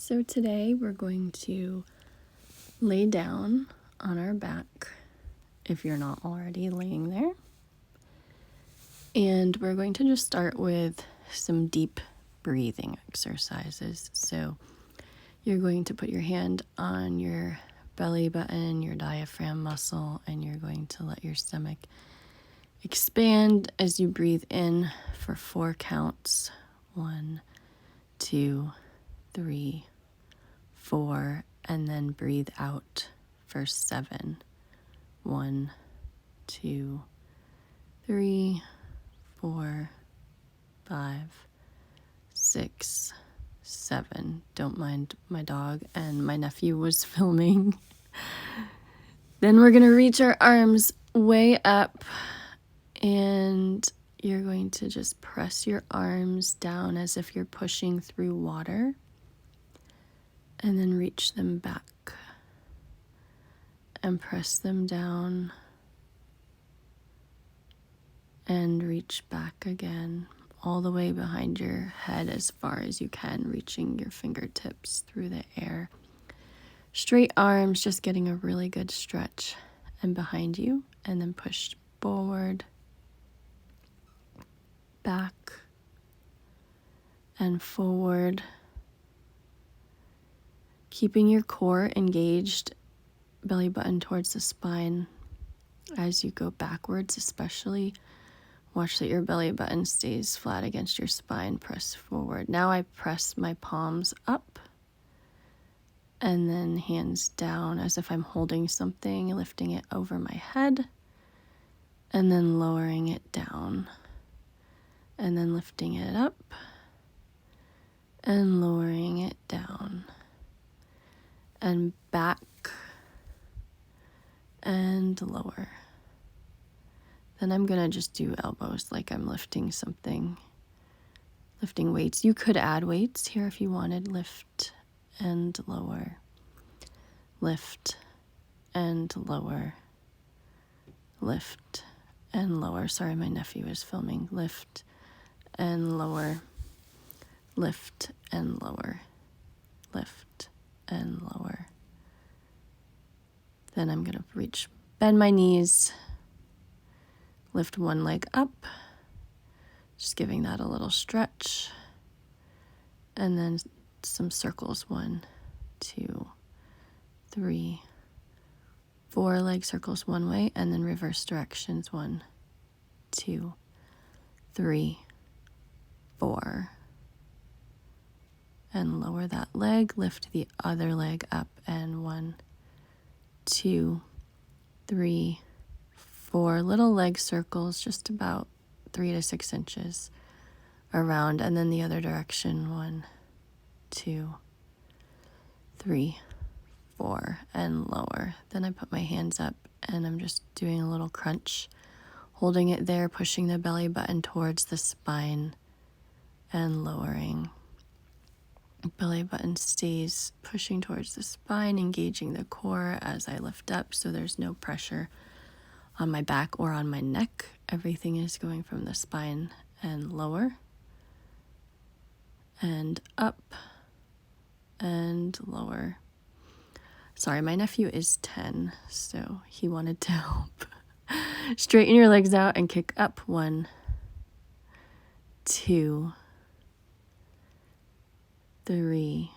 So today we're going to lay down on our back, if you're not already laying there. And we're going to just start with some deep breathing exercises. So you're going to put your hand on your belly button, your diaphragm muscle, and you're going to let your stomach expand as you breathe in for 4 counts. 1, 2, 3, 4, and then breathe out for 7. 1, 2, 3, 4, 5, 6, 7. Don't mind my dog and my nephew was filming. Then we're going to reach our arms way up, and you're going to just press your arms down as if you're pushing through water, and then reach them back and press them down and reach back again, all the way behind your head as far as you can, reaching your fingertips through the air. Straight arms, just getting a really good stretch, and behind you, and then push forward, back, and forward. Keeping your core engaged, belly button towards the spine. As you go backwards especially, watch that your belly button stays flat against your spine. Press forward. Now I press my palms up and then hands down as if I'm holding something, lifting it over my head and then lowering it down, and then lifting it up and lowering it down and back and lower. Then I'm gonna just do elbows like I'm lifting something, lifting weights. You could add weights here if you wanted. Lift and lower, lift and lower, lift and lower. Sorry, my nephew is filming. Lift and lower, lift and lower, lift and lower. Then I'm gonna bend my knees, lift one leg up, just giving that a little stretch, and then some circles. 1, 2, 3, 4 leg circles one way, and then reverse directions. 1, 2, 3, 4, and lower that leg, lift the other leg up, and 1, 2, 3, 4 little leg circles, just about 3 to 6 inches around, and then the other direction. 1, 2, 3, 4, and lower. Then I put my hands up and I'm just doing a little crunch, holding it there, pushing the belly button towards the spine and lowering. Belly button stays pushing towards the spine, engaging the core as I lift up, so there's no pressure on my back or on my neck. Everything is going from the spine and lower and up and lower. Sorry, my nephew is 10, so he wanted to help. Straighten your legs out and kick up. 1, 2, 3,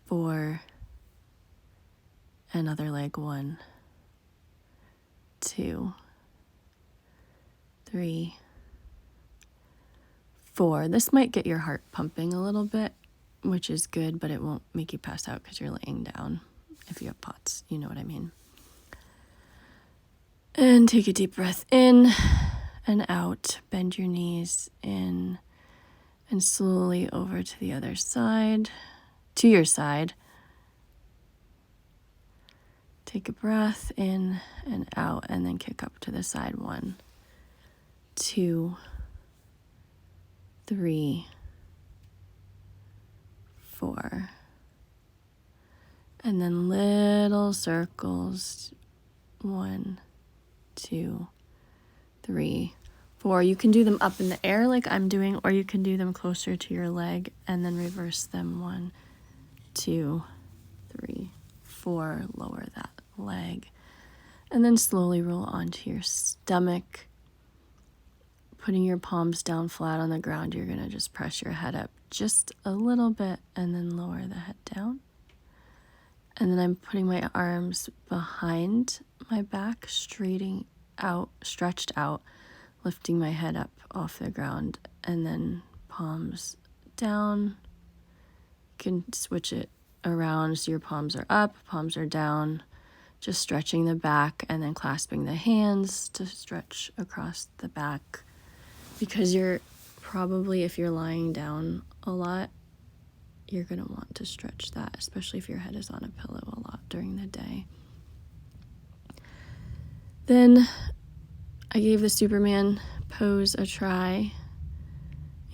4, another leg. 1, 2, 3, 4. This might get your heart pumping a little bit, which is good, but it won't make you pass out because you're laying down. If you have POTS, you know what I mean. And take a deep breath in and out. Bend your knees in and slowly over to the other side, to your side. Take a breath in and out, and then kick up to the side. 1, 2, 3, 4. And then little circles. 1, 2, 3, 4. You can do them up in the air like I'm doing, or you can do them closer to your leg and then reverse them. 1, 2, 3, 4. Lower that leg. And then slowly roll onto your stomach. Putting your palms down flat on the ground, you're going to just press your head up just a little bit and then lower the head down. And then I'm putting my arms behind my back, stretched out, lifting my head up off the ground, and then palms down. You can switch it around so your palms are up, palms are down, just stretching the back and then clasping the hands to stretch across the back. Because you're probably, if you're lying down a lot, you're going to want to stretch that, especially if your head is on a pillow a lot during the day. Then I gave the Superman pose a try,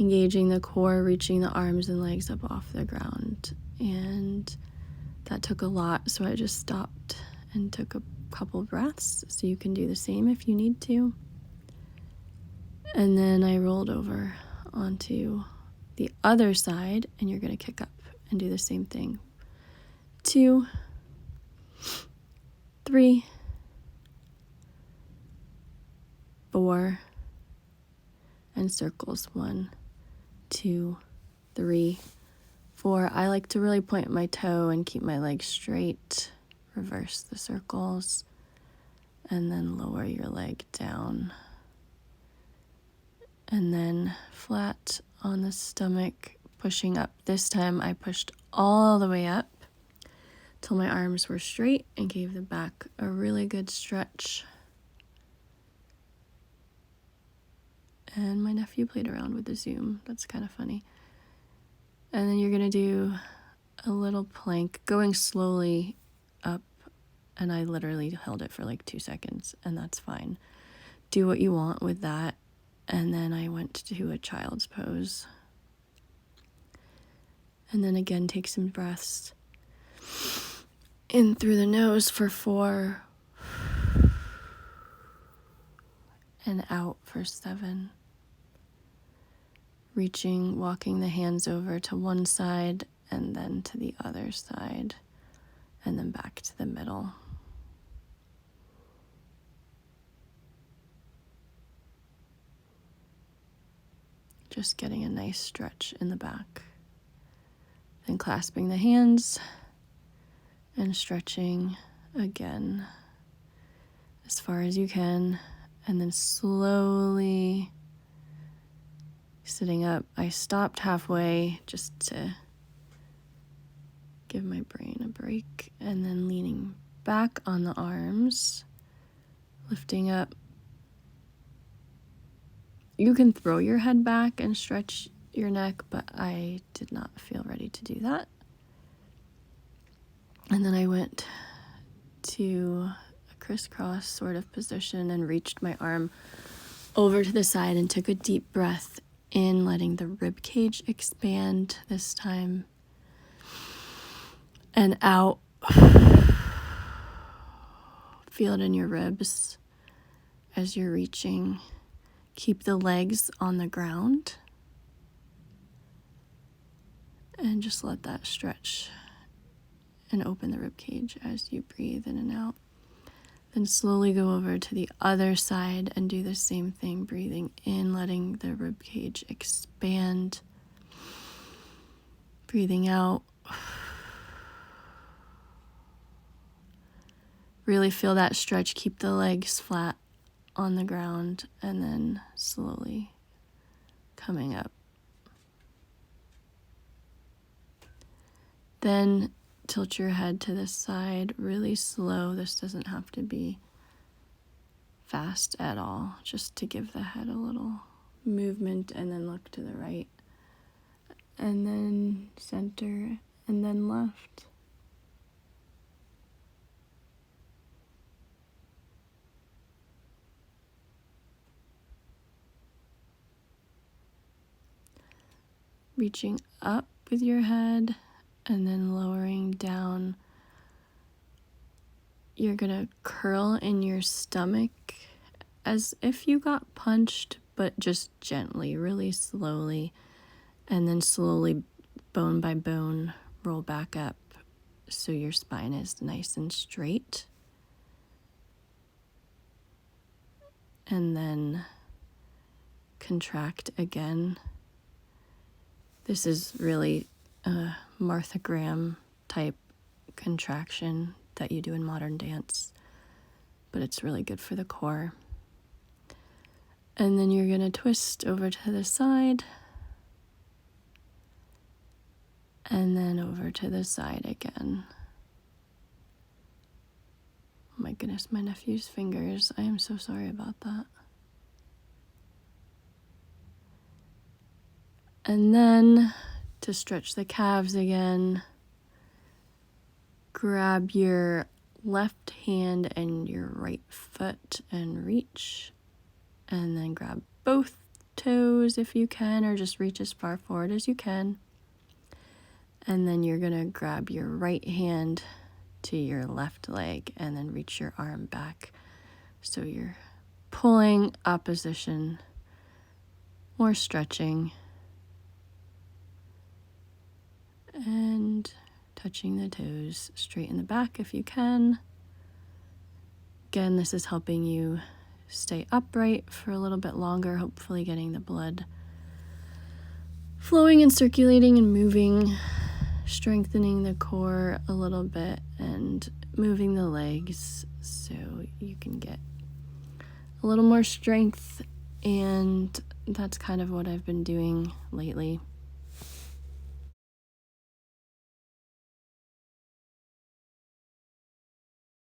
engaging the core, reaching the arms and legs up off the ground. And that took a lot, so I just stopped and took a couple breaths, so you can do the same if you need to. And then I rolled over onto the other side, and you're going to kick up and do the same thing. 2, 3, 4, and circles. 1, 2, 3, 4. I like to really point my toe and keep my legs straight. Reverse the circles, and then lower your leg down. And then flat on the stomach, pushing up. This time I pushed all the way up till my arms were straight and gave the back a really good stretch. And my nephew played around with the Zoom. That's kind of funny. And then you're going to do a little plank, going slowly up. And I literally held it for like 2 seconds, and that's fine. Do what you want with that. And then I went to a child's pose. And then again, take some breaths in through the nose for 4. And out for 7. Walking the hands over to one side and then to the other side. And then back to the middle. Just getting a nice stretch in the back. Then clasping the hands and stretching again as far as you can. And then slowly sitting up. I stopped halfway just to give my brain a break. And then leaning back on the arms, lifting up. You can throw your head back and stretch your neck, but I did not feel ready to do that. And then I went to a crisscross sort of position and reached my arm over to the side and took a deep breath in, letting the rib cage expand this time. And out. Feel it in your ribs as you're reaching. Keep the legs on the ground. And just let that stretch and open the rib cage as you breathe in and out. Then slowly go over to the other side and do the same thing, breathing in, letting the rib cage expand. Breathing out. Really feel that stretch. Keep the legs flat on the ground and then slowly coming up. Then tilt your head to the side really slow. This doesn't have to be fast at all, just to give the head a little movement, and then look to the right, and then center, and then left. Reaching up with your head and then lowering down. You're gonna curl in your stomach as if you got punched, but just gently, really slowly, and then slowly, bone by bone, roll back up so your spine is nice and straight. And then contract again. This is really a Martha Graham type contraction that you do in modern dance, but it's really good for the core. And then you're going to twist over to the side, and then over to the side again. Oh my goodness, my nephew's fingers. I am so sorry about that. And then to stretch the calves again, grab your left hand and your right foot and reach. And then grab both toes if you can, or just reach as far forward as you can. And then you're going to grab your right hand to your left leg and then reach your arm back. So you're pulling opposition, more stretching, and touching the toes straight in the back if you can. Again, this is helping you stay upright for a little bit longer, hopefully getting the blood flowing and circulating and moving, strengthening the core a little bit and moving the legs so you can get a little more strength. And that's kind of what I've been doing lately.